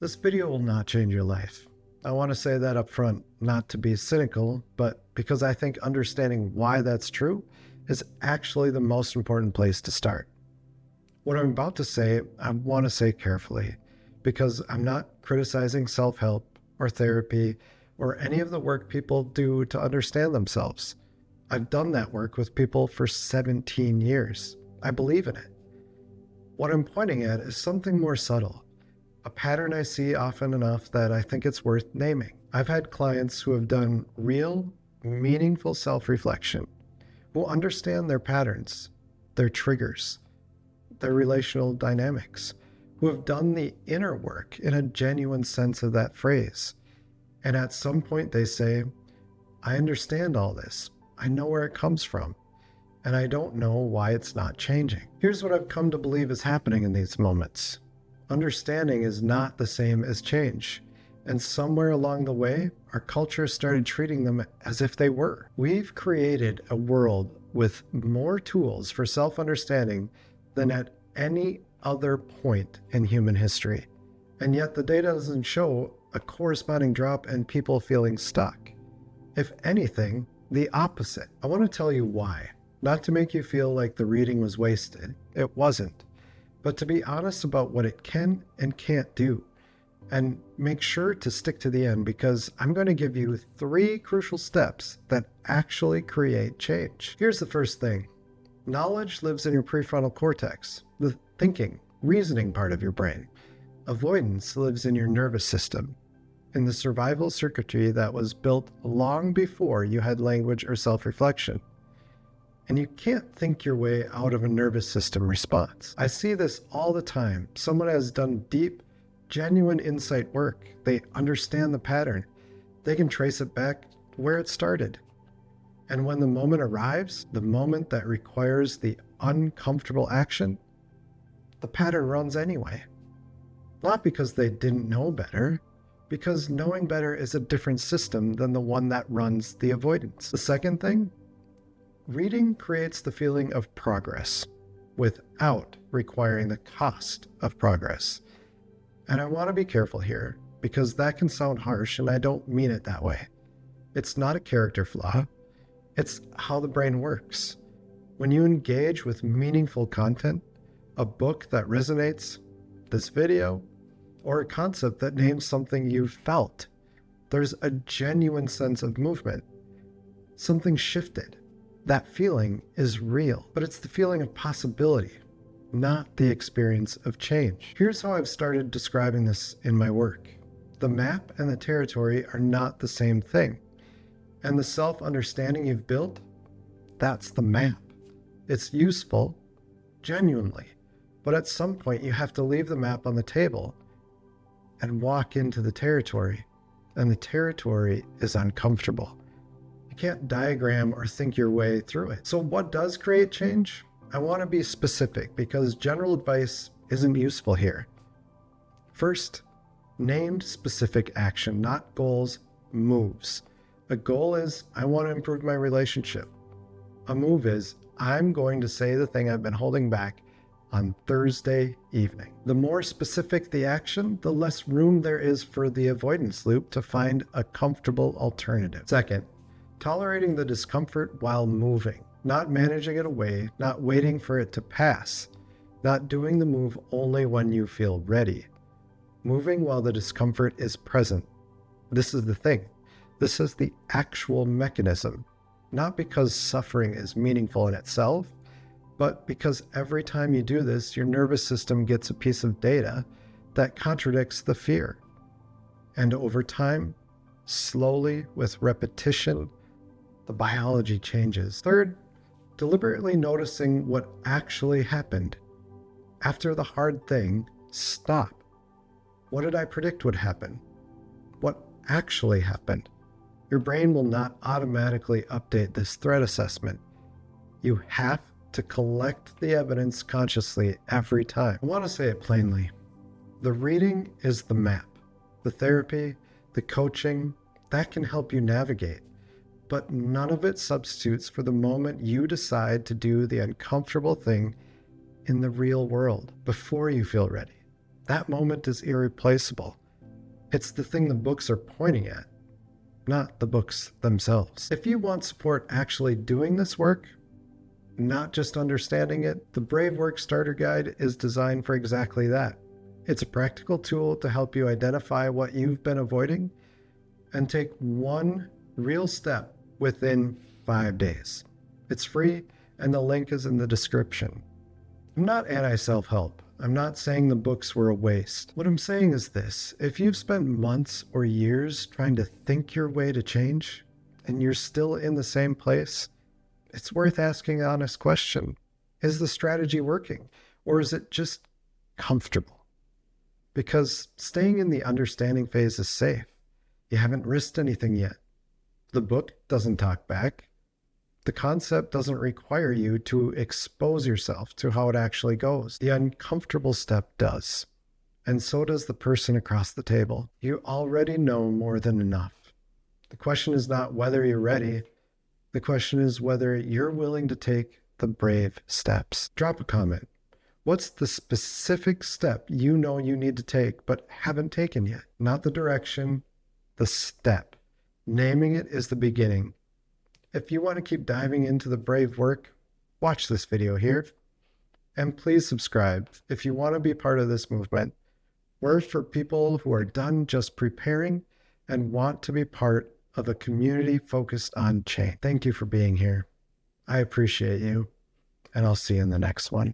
This video will not change your life. I want to say that up front, not to be cynical, but because I think understanding why that's true is actually the most important place to start. What I'm about to say, I want to say carefully, because I'm not criticizing self-help or therapy or any of the work people do to understand themselves. I've done that work with people for 17 years. I believe in it. What I'm pointing at is something more subtle, a pattern I see often enough that I think it's worth naming. I've had clients who have done real, meaningful self-reflection, who understand their patterns, their triggers, their relational dynamics, who have done the inner work in a genuine sense of that phrase. And at some point they say, I understand all this. I know where it comes from, and I don't know why it's not changing. Here's what I've come to believe is happening in these moments. Understanding is not the same as change, and somewhere along the way, our culture started treating them as if they were. We've created a world with more tools for self-understanding than at any other point in human history, and yet the data doesn't show a corresponding drop in people feeling stuck. If anything, the opposite. I want to tell you why. Not to make you feel like the reading was wasted. It wasn't. But to be honest about what it can and can't do. And make sure to stick to the end, because I'm going to give you 3 crucial steps that actually create change. Here's the first thing. Knowledge lives in your prefrontal cortex, the thinking, reasoning part of your brain. Avoidance lives in your nervous system, in the survival circuitry that was built long before you had language or self-reflection. And you can't think your way out of a nervous system response. I see this all the time. Someone has done deep, genuine insight work. They understand the pattern. They can trace it back where it started. And when the moment arrives, the moment that requires the uncomfortable action, the pattern runs anyway. Not because they didn't know better, because knowing better is a different system than the one that runs the avoidance. The second thing, reading creates the feeling of progress without requiring the cost of progress. And I want to be careful here, because that can sound harsh, and I don't mean it that way. It's not a character flaw. It's how the brain works. When you engage with meaningful content, a book that resonates, this video, or a concept that names something you've felt, there's a genuine sense of movement. Something shifted. That feeling is real, but it's the feeling of possibility, not the experience of change. Here's how I've started describing this in my work. The map and the territory are not the same thing. And the self-understanding you've built, that's the map. It's useful, genuinely, but at some point you have to leave the map on the table and walk into the territory, and the territory is uncomfortable. You can't diagram or think your way through it. So what does create change? I want to be specific, because general advice isn't useful here. First, named specific action, not goals, moves. A goal is, I want to improve my relationship. A move is, I'm going to say the thing I've been holding back on Thursday evening. The more specific the action, the less room there is for the avoidance loop to find a comfortable alternative. Second, tolerating the discomfort while moving, not managing it away, not waiting for it to pass, not doing the move only when you feel ready. Moving while the discomfort is present. This is the thing. This is the actual mechanism, not because suffering is meaningful in itself, but because every time you do this, your nervous system gets a piece of data that contradicts the fear. And over time, slowly, with repetition, the biology changes. Third, deliberately noticing what actually happened. After the hard thing, stop. What did I predict would happen? What actually happened? Your brain will not automatically update this threat assessment. You have to collect the evidence consciously every time. I want to say it plainly. The reading is the map. The therapy, the coaching, that can help you navigate. But none of it substitutes for the moment you decide to do the uncomfortable thing in the real world before you feel ready. That moment is irreplaceable. It's the thing the books are pointing at, not the books themselves. If you want support actually doing this work, not just understanding it, the Brave Work Starter Guide is designed for exactly that. It's a practical tool to help you identify what you've been avoiding and take one real step within 5 days. It's free, and the link is in the description. I'm not anti-self-help. I'm not saying the books were a waste. What I'm saying is this: if you've spent months or years trying to think your way to change, and you're still in the same place, it's worth asking an honest question. Is the strategy working, or is it just comfortable? Because staying in the understanding phase is safe. You haven't risked anything yet. The book doesn't talk back. The concept doesn't require you to expose yourself to how it actually goes. The uncomfortable step does. And so does the person across the table. You already know more than enough. The question is not whether you're ready. The question is whether you're willing to take the brave steps. Drop a comment. What's the specific step you know you need to take but haven't taken yet? Not the direction, the step. Naming it is the beginning. If you want to keep diving into the brave work, watch this video here. And please subscribe if you want to be part of this movement. We're for people who are done just preparing and want to be part of a community focused on change. Thank you for being here. I appreciate you, and I'll see you in the next one.